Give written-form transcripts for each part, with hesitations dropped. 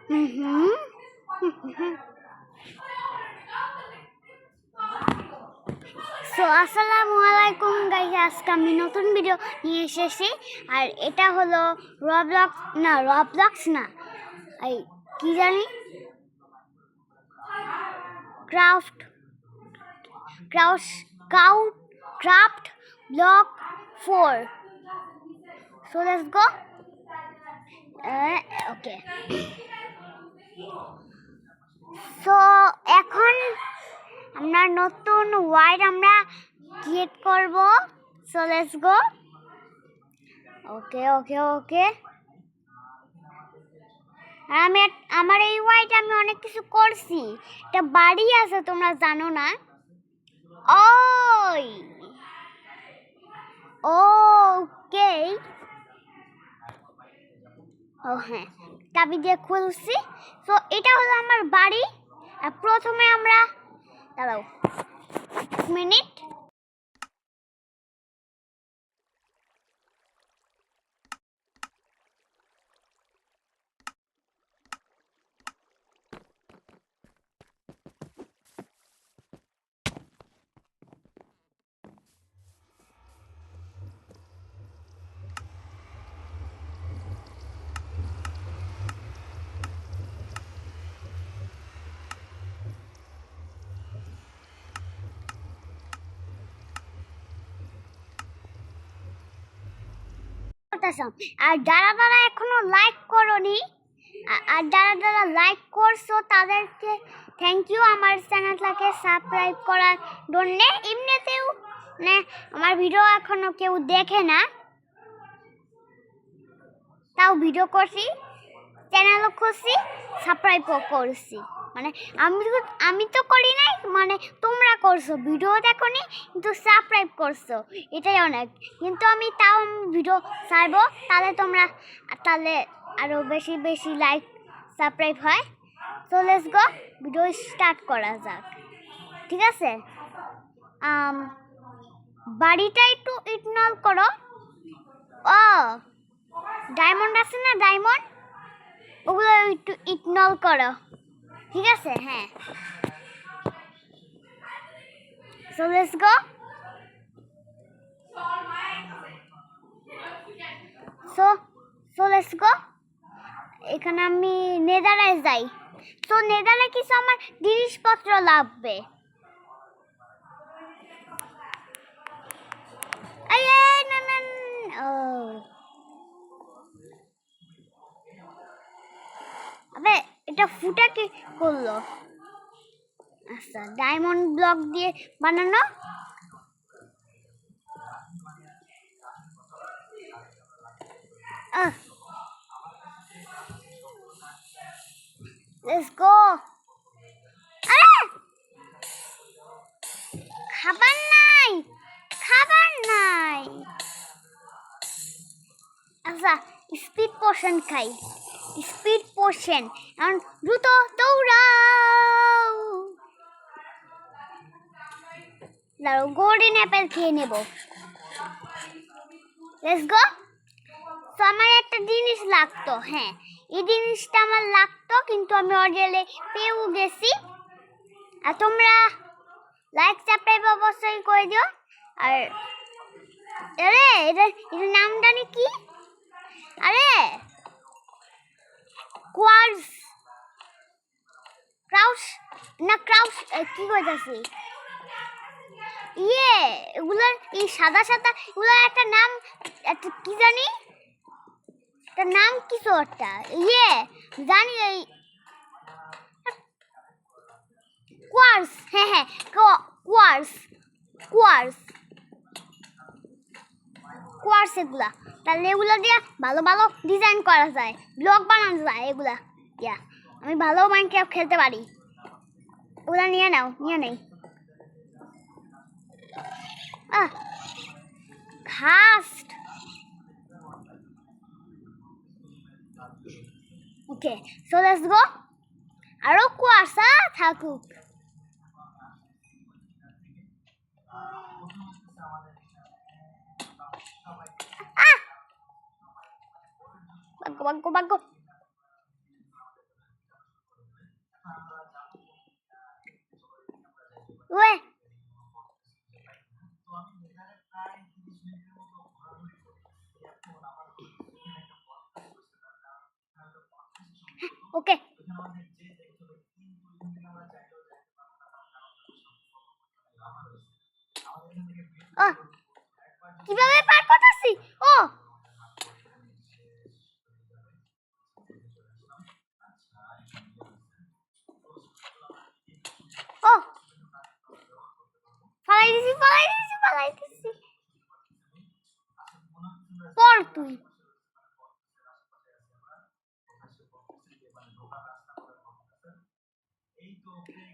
So আসসালামু আলাইকুম guys, আজকে আমি নতুন ভিডিও নিয়ে এসেছি। আর এটা হলো রবলক্স না এই কি জানি craft block 4। So let's go. Okay, so এখন আমরা নতুন ওয়ার্ড আমরা ক্রিয়েট করব। So let's go. ওকে ওকে ওকে, আমি আমার এই ওয়ার্ড আমি অনেক কিছু করছি। একটা বাড়ি আছে, তোমরা জানো না? ওই ওকে, ও হ্যাঁ, চাবি দিয়ে খুলছি। তো এটা হলো আমার বাড়ি। আর প্রথমে আমরা দাঁড়াও মিনিট, আর যারা এখনো লাইক করোনি আর যারা লাইক করছো তাদেরকে থ্যাংক ইউ আমার চ্যানেলটাকে সাবস্ক্রাইব করার জন্য। এমনিতেও মানে আমার ভিডিও এখনো কেউ দেখে না, তাও ভিডিও করছি, চ্যানেলও খুলছি, সাবস্ক্রাইবও করছি। মানে আমি তো করি নাই, মানে তোমরা করছো, ভিডিও দেখোনি কিন্তু সাবস্ক্রাইব করছো, এটাই অনেক। কিন্তু আমি তাও ভিডিও ছাড়বো, তাহলে আরও বেশি বেশি লাইক সাবস্ক্রাইব হয়। So let's go, video start করা যাক, ঠিক আছে? বাড়িটা একটু ইগনোর করো। ও ডায়মন্ড আছে না, ডায়মন্ড, ওগুলো একটু ইগনোর করো, ঠিক আছে? হ্যাঁ, so let's go. So let's go. এখানে আমি নেদারে যাই। তো নেদারে কিছু আমার জিনিসপত্র লাগবে। আবে এটা ফুটা কি করলো? আচ্ছা, ডায়মন্ড ব্লক দিয়ে বানানো। Let's go. আরে খাবার নাই। আচ্ছা, স্পিড পোশন খাই। স্পিড পোশন, এখন দ্রুত দৌড়াও। দাঁড়াও, গোল্ডেন অ্যাপেল খেয়ে নেব। Let's go. তো আমার একটা জিনিস লাগতো, হ্যাঁ এই জিনিসটা আমার লাগতো, কিন্তু আমি অর্ডারে পেয়েও গেছি। আর তোমরা লাইক সাবস্ক্রাইব অবশ্যই করে দিও। আর আরে এটার নাম জানি কি? আরে ক্রাউস কি কইতাছি? এগুলার এই সাদা সাদা এগুলার একটা নাম, একটা কি জানি, একটা নাম কিছু একটা জানি, এই কোয়ার্স। হ্যাঁ কোয়ার্স এগুলা। তাহলে এগুলো দিয়ে ভালো ভালো ডিজাইন করা যায়, ব্লগ বানানো যায় এগুলা দিয়া। আমি ভালো মাইনক্রাফট খেলতে পারি। ওগুলা নিয়ে নেই। Fast. Okay, so let's go. আরো কুয়াশা থাকুক। ভাগ্য। ওয়ে ওকে ও কিভাবে পার করতেছি ও ও ফালাই দিছি পড় তুই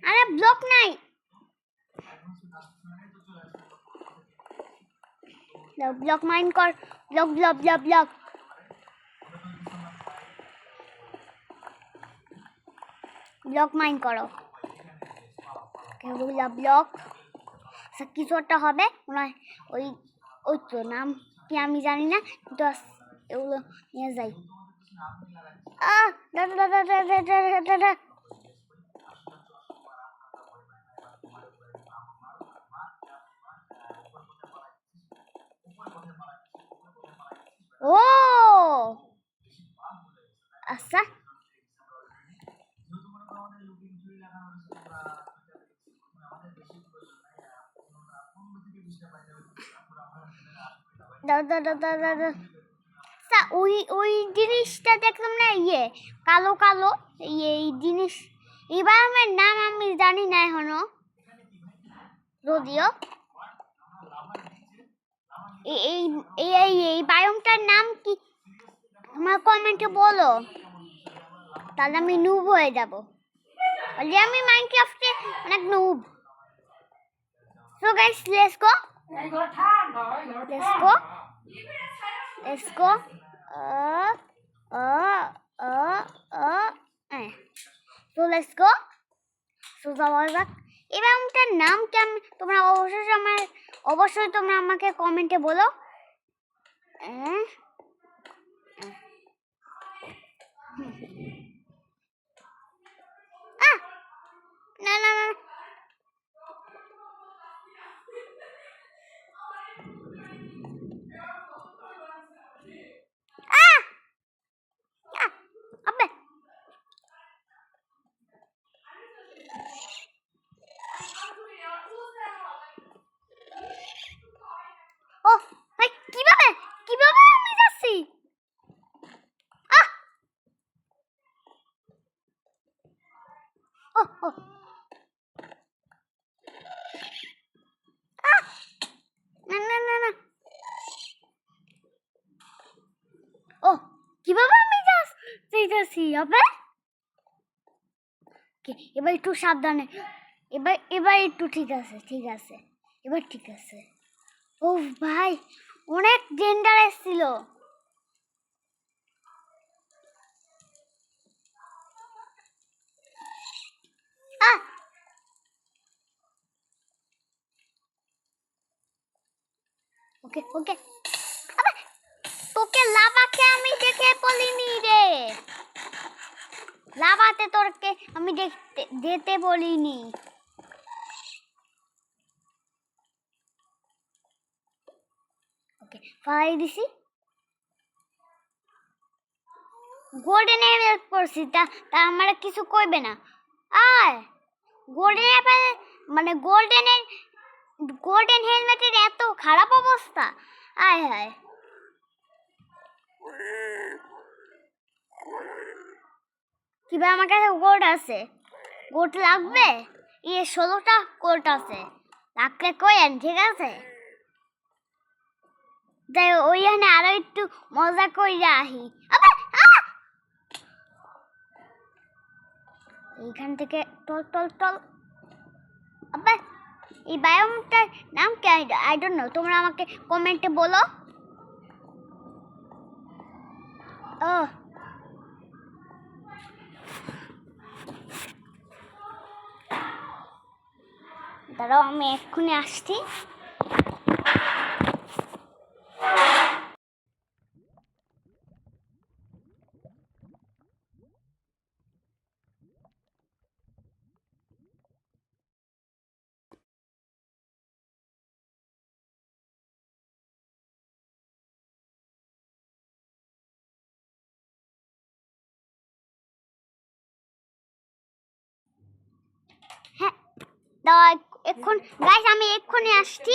আরে ব্লক নাই ব্লক মাইন্ড কর block block block block block mind করো ব্লক কিছু একটা হবে ওই ওই তো নাম কি আমি জানি না কিন্তু এগুলো নিয়ে যাই দাদা দাদা দাদা দাদা দাদা ও আচ্ছা দাদা দাদা দাদা ওই ওই জিনিসটা দেখলাম না কালো কালো এই জিনিস এবার আমার নাম আমি জানি না এখনো যদিও এই এই এই বায়োমটার নাম কি আমার কমেন্টে বলো তাহলে আমি নুব হয়ে যাব বলি আমি মাইনক্রাফটে অনেক noob so guys let's go let's go so let's go so যাওয়া যাক এবার ওটার নাম কি তোমরা অবশ্যই তোমরা আমাকে কমেন্টে বলো না না না কিভাবে আমি যাচ্ছি না না না না ও কিভাবে আমি যাচ্ছি হবে এবার একটু সাবধানে এবার একটু ঠিক আছে এবার ঠিক আছে ও ভাই অনেক ডেঞ্জারাস ছিল ওকে ওকে তোকে লাভাকে আমি দেখে বলিনি রে লাভাতে তোরকে আমি যেতে বলিনি ওকে ফালাই দিছি গোল্ডেন অ্যাপেল করছি তা আমার কিছু কইবে না আর গোল্ডেন অ্যাপেল মানে গোল্ডেন হেলমেটের এত খারাপ অবস্থা আয় হায় কিবা আমার কাছে গোল্ড আছে গোল্ড লাগবে 16টা গোল্ড আছে লাগলে কইেন ঠিক আছে তাই ওইখানে আরো একটু মজা কইরা আহি এইখান থেকে টল আবার এই বায়োমটার নাম কি আই ডোন্ট নো তোমরা আমাকে কমেন্টে বলো দাঁড়াও আমি এক্ষুনি আসছি দাও এখন গাইস আমি এক্ষুনি আসছি।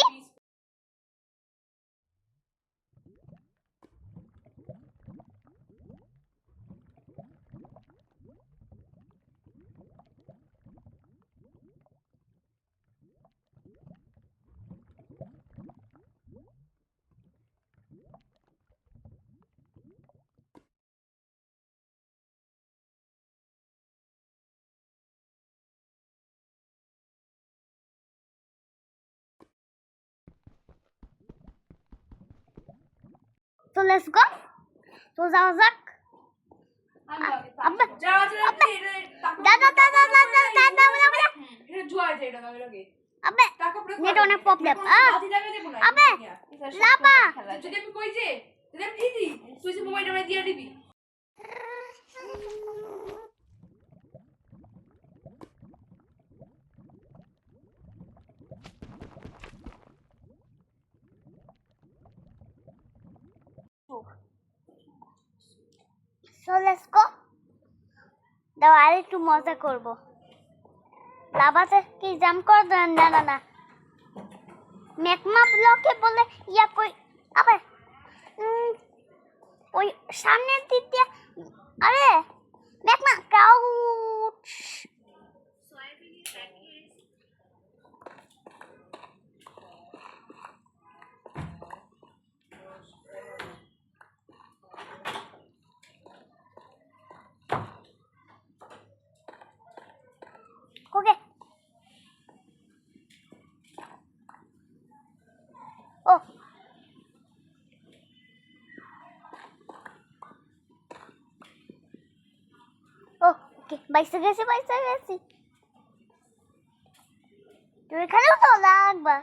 তো লেটস গো, তো যাও যাক। নেট অনেক প্রবলেম। আবে লাপা যদি আমি কই যে যদি আমি দিদি তুই যে মোবাইলটা আমায় দিয়ে দিবি। So let's go. দাও আর একটু মজা করবো। লাভাতে কি জাম্প কর দেন? না না না, ম্যাকমা ব্লকে বলে ইয়া কই আবে ওই সামনের দিক দিয়ে। আরে ম্যাকমা কাউচ ওকে। ও ওকে, বাইসে গেছি। তুই এখানেও তো লাগবা।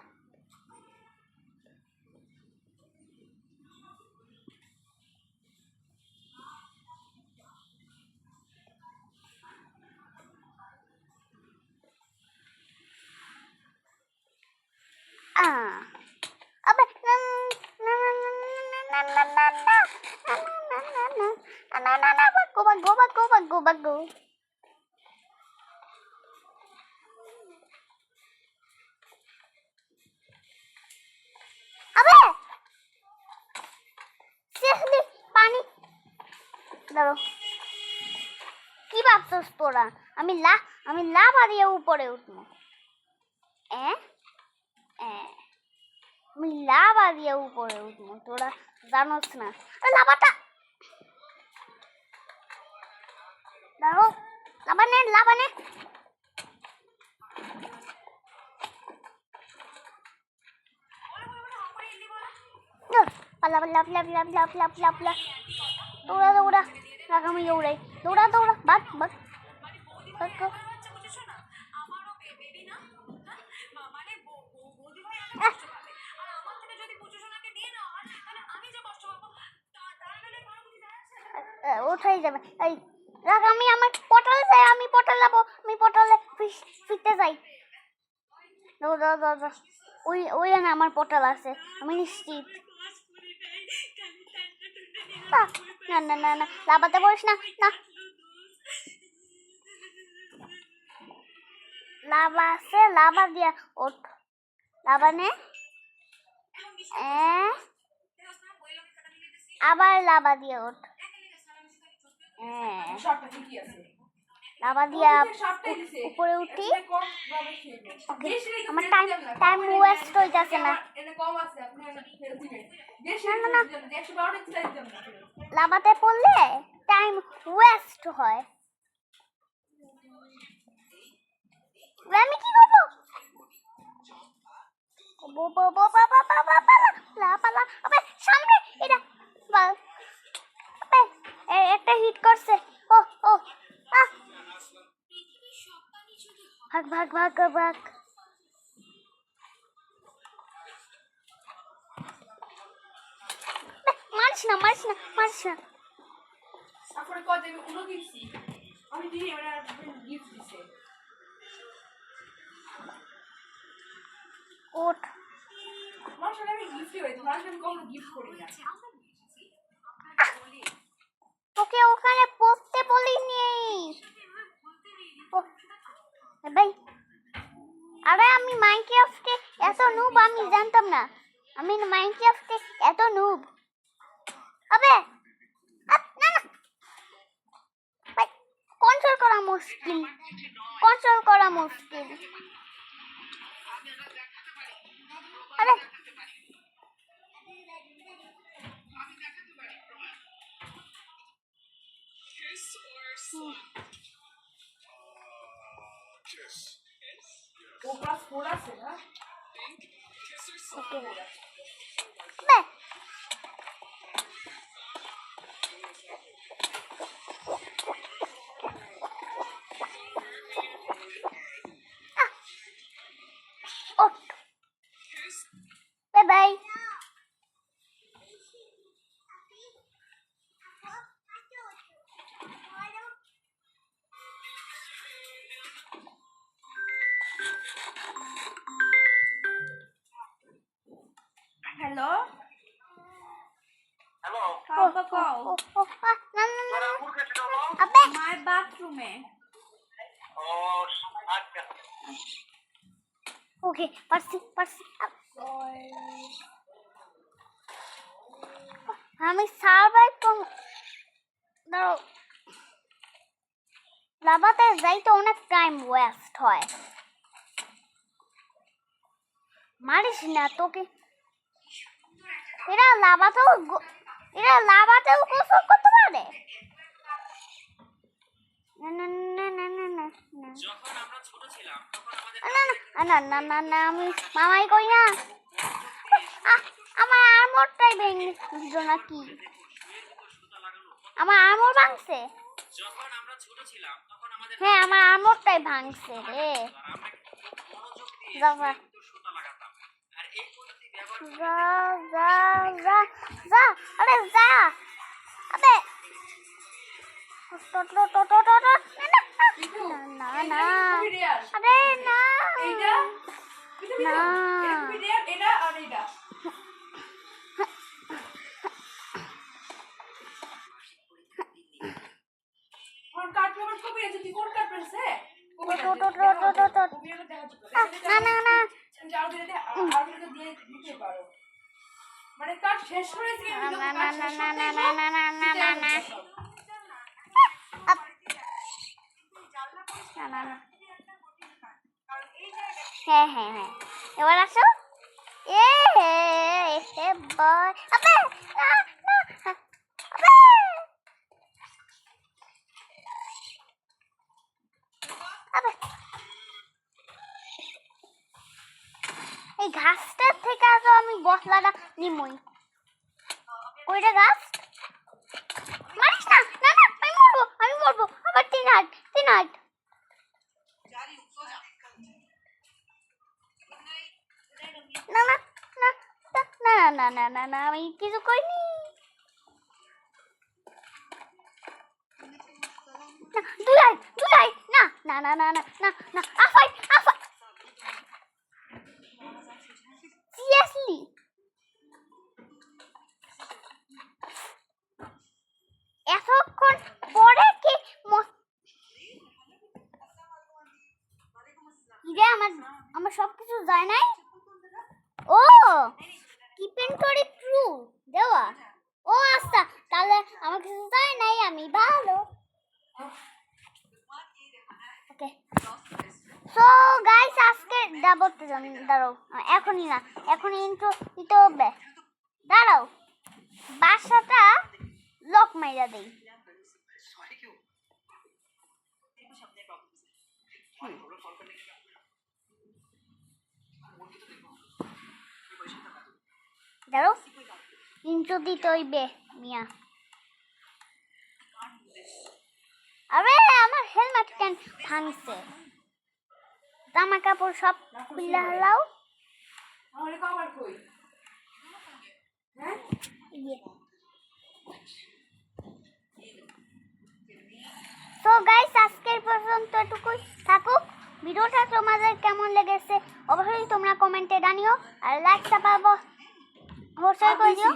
আবে বাগো। আবে সেহলি পানি দাও। কি ভাবছস তোরা আমি লাভা দিয়ে উপরে উঠবো? আমি লাভা দিয়ে উপরে উঠবো, তোরা জানোস না। লাভাটা দাঁড়ো, লাভা নে দৌড়া আমি দৌড়া বাক ওঠাই যাবে। এই রাখ, আমি আমার পটল যাই, আমি পটল যাবো, আমি পটলে ফিরতে যাই। ওই না আমার পটল আছে, আমি নিশ্চিত। না লাভাতে বলিস না। লাভা আছে, লাভা দিয়া ওঠ। লাভা নে, আবার লাভা দিয়ে ওঠ। লাভা দিয়া উপরে উঠি। আমার টাইম ওয়েস্ট হইতাছে না। লাভাতে পড়লে টাইম ওয়েস্ট হয়। আমি কি করবো? সামনে এটা একটা হিট করছে। ও ভাগ মারিস না। ওঠ, তোকে ওখানে পড়তে বলিনি ভাই। আরে নুব আমি জানতাম না। আমি মাইনক্রাফটে এত নুব। আবে না না ভাই, কন্ট্রোল করা মুশকিল। আরে ওকে বে ও bye bye. Hello? Hello. Papa call. না না না আবে My bathroom. Oh, আচ্ছা। ওকে পারছি। আমি সার্ভাইভ করব। দাঁড়াও, লাভাতে যাইতে অনেক টাইম ওয়েস্ট হয়। মারিস না তোকে। এরা লাভাতেও গোসল করতে পারে। না না না না না না না যখন আমরা ছোট ছিলাম তখন আমাদের না আমি মামাই কই না। আমার আর্মরটাই ভেঙে দিল নাকি? আমার আর্মর ভাঙছে। যখন আমরা ছোট ছিলাম তখন আমাদের হ্যাঁ আমার আর্মরটাই ভাঙছে রে। মনোযোগ দিয়ে যা সুতা লাগাতাম। আর এই পদ্ধতি ব্যবহার যা আরে যা আবে না না আরে না না মানে কাজ শেষ হয়েছে হ্যাঁ এবার আসো। এ হে বয় আবে না আবে আবে এই ঘাসটার থেকে আজ আমি বসলাটা নিমই। কইটা গাছ মারিস না আমি মরবো আবার তিন হাট না আমি কিছু করিনি। দুলাই না আফাই সিরিয়াসলি এতক্ষণ পরে কি ইরে আমার সবকিছু যায় নাই। ও কিপেন্টরি ট্রু দেওয়া। ও আচ্ছা তাহলে আমার কিছু যায় নাই, আমি ভালো। ওকে সো গাইস আজকে দাঁড়াও এখনই ইন্ট্রো দিতে হবে। দাঁড়াও বাসাটা লক মাইরা দেই। দাঁড়াও ইন্ট্রো দিতে হইবে মিয়া। আরে আমার হেলমেট কেন ভাঙছে? জামা কাপড় সব খুলে হালাও। তো গাইস আজকের পর্যন্ত এটুকুই থাকুক। ভিডিওটা তোমাদের কেমন লেগেছে অবশ্যই তোমরা কমেন্টে জানিও, আর লাইকটা পাবো অবশ্যই করে দিও।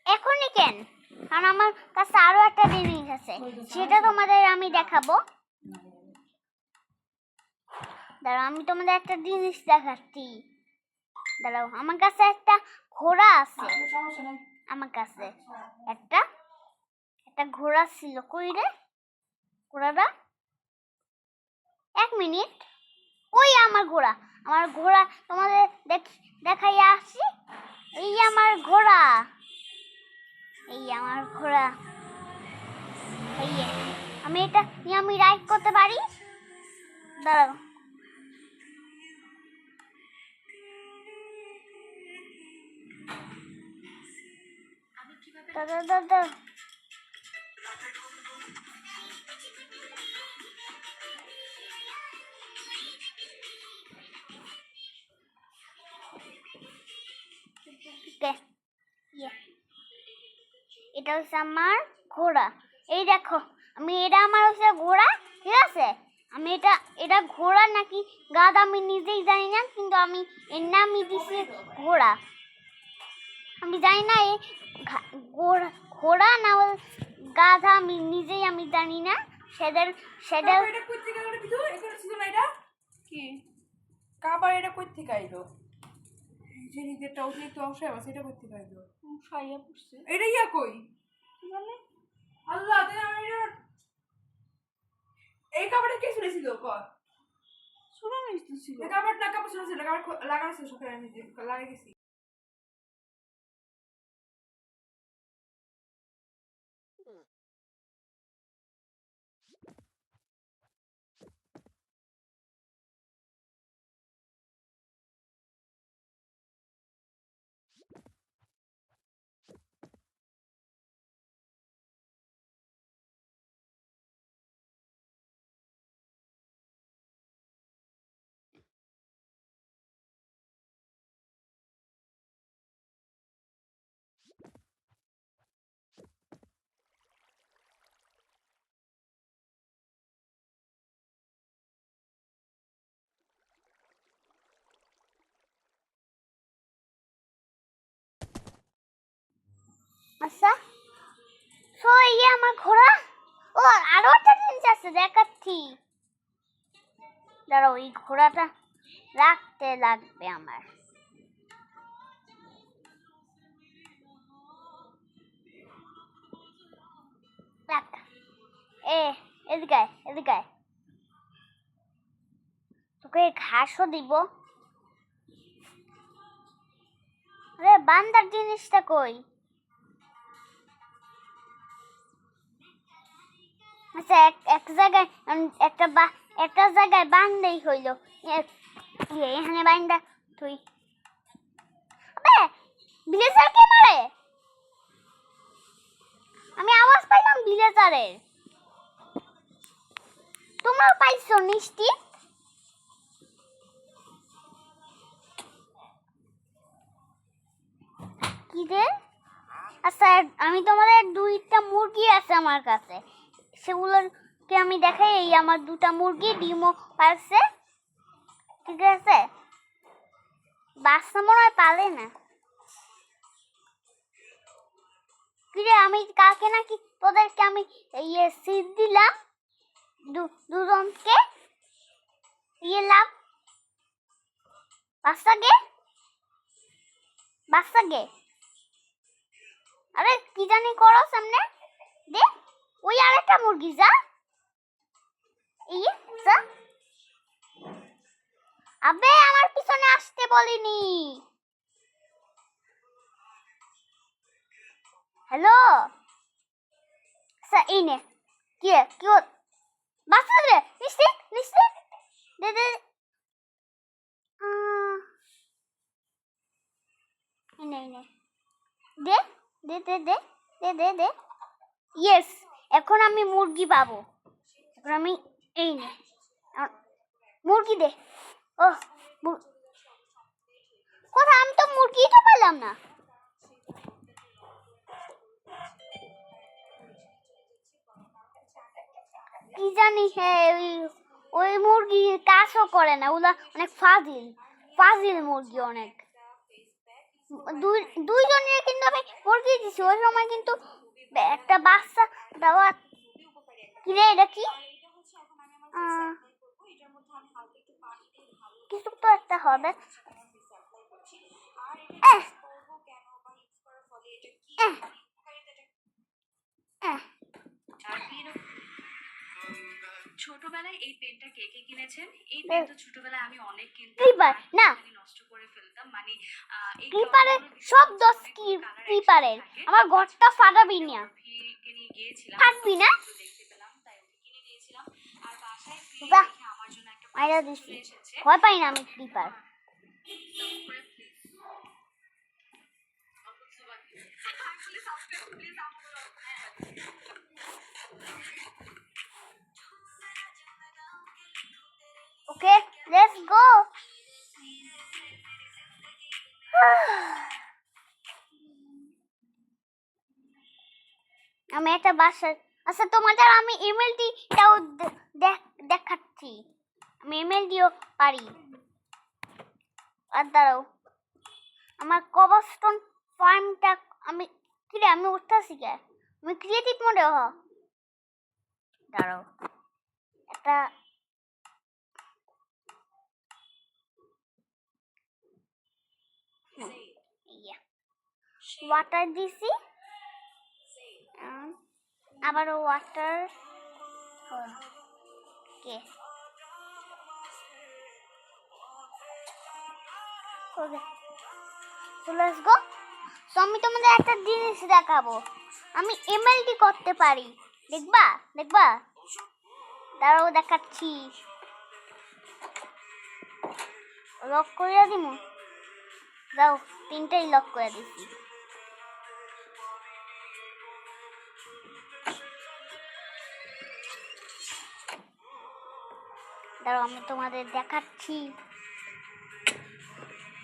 এখনই কেন, কারণ আমার কাছে আরো একটা জিনিস আছে, সেটা তোমাদের আমি দেখাবো। দাঁড়াও আমি তোমাদের একটা জিনিস দেখাচ্ছি। দাঁড়াও, আমার কাছে একটা ঘোড়া আছে। আচ্ছা, সমস্যা নাই। আমার কাছে একটা একটা ঘোড়া ছিল। কই রে ঘোড়াটা? এক মিনিট। ওই আমার ঘোড়া, আমার ঘোড়া তোমাদের দেখাই আসি। এই আমার ঘোড়া, এই আমার ঘোড়া। এই যে, আমি এটা নিয়ে আমি রাইড করতে পারি। দাঁড়াও, দাঁড়াও, দাঁড়াও। Okay. Yeah. এটা হচ্ছে আমার ঘোড়া। এই দেখো, এটা আমার হচ্ছে ঘোড়া, ঠিক আছে? আমি এটা ঘোড়া নাকি গাধা আমি নিজেই জানি না, কিন্তু আমি এর নামই দিছি ঘোড়া। আমি জানি না এই ঘোড়া ঘোড়া না গাধা, আমি জানি না। সেদের তারপর এটা কই থেকে আইলো বিদু? এখানে ছিল না এটা? কি? কাবার এটা কই থেকে আইলো? এই যে নিজেরটা অতিরিক্ত অংশে আছে, এটা কই থেকে আইলো? সাইয়া পড়ছে। এটা ইয়া কই? মানে আল্লাহ, তাই আমার এটা এই কাবারটা কে শুনেছিল ক? শুনানো ছিল। এই কাবারটা কাবার শুনেছিল, কাবার লাগানো ছিল সকালে আমি যে লাগাই গেছি। আচ্ছা, তো এই আমার ঘোড়া। ও, আরো একটা জিনিস আছে দেখাচ্ছি। দাঁড়াও, এই ঘোড়াটা রাখতে লাগবে আমার। রাখ। এদিকে আয়, এদিকে আয়। তোকে ঘাসও দিব। আরে বান্দার জিনিসটা কই? আচ্ছা, এক জায়গায় একটা জায়গায় বান্ধেই হইলো। এখানে বান্ধা তুই। আবে, ভিলেজার কে মারে? আমি আওয়াজ পাইলাম ভিলেজারের। তোমরা পাইছো নিশ্চিত? কি রে? আচ্ছা, আমি তোমাদের দুইটা মুরগি আছে আমার কাছে, সেগুলোকে আমি দেখাই। এই আমার দুটা মুরগি ডিমও পারছে, ঠিক আছে? বাচ্চা মনে হয় পালে না। কিরে, আমি কাকে নাকি তোদেরকে আমি সিট দিলাম দুজনকে। লাভ বাচ্চা গে। আরে কি জানি করো সামনে দে। ওই আরেকটা মুরগি যা, যা। আবে, আমার পিছনে আসতে বলিনি। হ্যালো, এই নে। কি কি বাচ্চা রে, নিশ্চিত নিশ্চিত। দে দে। নে নে, দে দে দে দে দে দে দে। ইয়েস, এখন আমি মুরগি পাবো। এখন আমি এই নে মুরগি দে। ও, কোথায়? আমি তো মুরগিটা পেলাম না। কি জানি, হ্যাঁ, ওই মুরগি কাজও করে না। ওগুলা অনেক ফাজিল মুরগি অনেক। দুইজনের কিন্তু আমি মুরগি দিছি ওই সময়, কিন্তু একটা বাচ্চা দেওয়া। কি রে, এটা কি? কিছু তো একটা হবে। করবো কেন বা ইউজ করার ফলে এটা কি আহ। উপকারিতাটা আহ, আর এরকম ছোটবেলায় এই পেনটা কে কে কিনেছেন? এই পেন তো ছোটবেলায় আমি অনেক কিনতাম, ক্লিপার আর না, আমি নষ্ট করে ফেলতাম। মানে এই ক্লিপারের রঙগুলো ভীষণ সব দোষ অনেকগুলো colour ক্লিপারের। একসাথে থাকে। আমার ঘরটা ফাটাবি না, ভিকে নিয়ে গিয়েছিলাম, ফাটবি না। তো দেখতে পেলাম, তাই ওকে কিনে দিয়েছিলাম। আর বাসায় ফিরে বাহ, দেখে আমার জন্য একটা মাইরা parcel দিছি, চলে এসেছে। ভয় পাই না আমি ক্লিপার। করে please। Please subscribe, please okay, let's go. আমি একটা বাসার, আচ্ছা তোমাদের আমি ইমেলটিটাও দেখাচ্ছি। আমি ইমেলটিও পারি। আর দাঁড়াও, আমার কবস্টোন ফার্মটা আমি কিরে আমি উঠতেছি কে? আমি ক্রিয়েটিভ মোডে দাঁড়াও, একটা ওয়াটার দিছি, আবারও ওয়াটার। K let's go. তো আমি তোমাদের একটা জিনিস দেখাবো, আমি এমএলটি করতে পারি, দেখবা দেখবা, দাঁড়াও দেখাচ্ছি। লক করে দিমু, যাও, তিনটাই লক করে দিছি। দাঁড়াও আমি তোমাদের দেখাচ্ছি।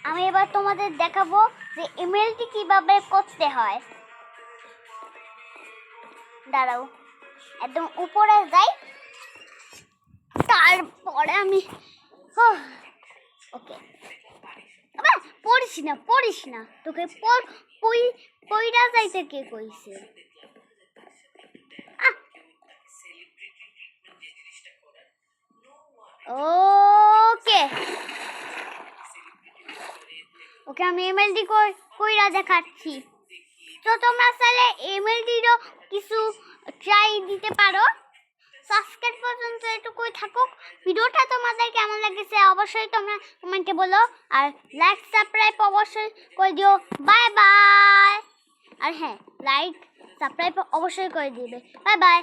আমি এবার তোমাদের দেখাবো যে ইমেলটি কিভাবে করতে হয়। দাঁড়াও, একদম উপরে যাই, তারপরে আমি ওকে। পড়িস না তোকে পইরা যাইতে কে কইছে? ওকে ওকে, আমি এমএলডি কইরা দেখাচ্ছি। তো তোমরা চাইলে এমএলডিরও কিছু ট্রাই দিতে পারো। সাবস্ক্রাইব পর্যন্ত এটুকুই থাকুক। ভিডিওটা তোমাদের কেমন লেগেছে অবশ্যই তোমরা কমেন্টে বলো, আর লাইক সাবস্ক্রাইব অবশ্যই করে দিও। Bye bye. আর হ্যাঁ, লাইক সাবস্ক্রাইব অবশ্যই করে দিবে। Bye bye.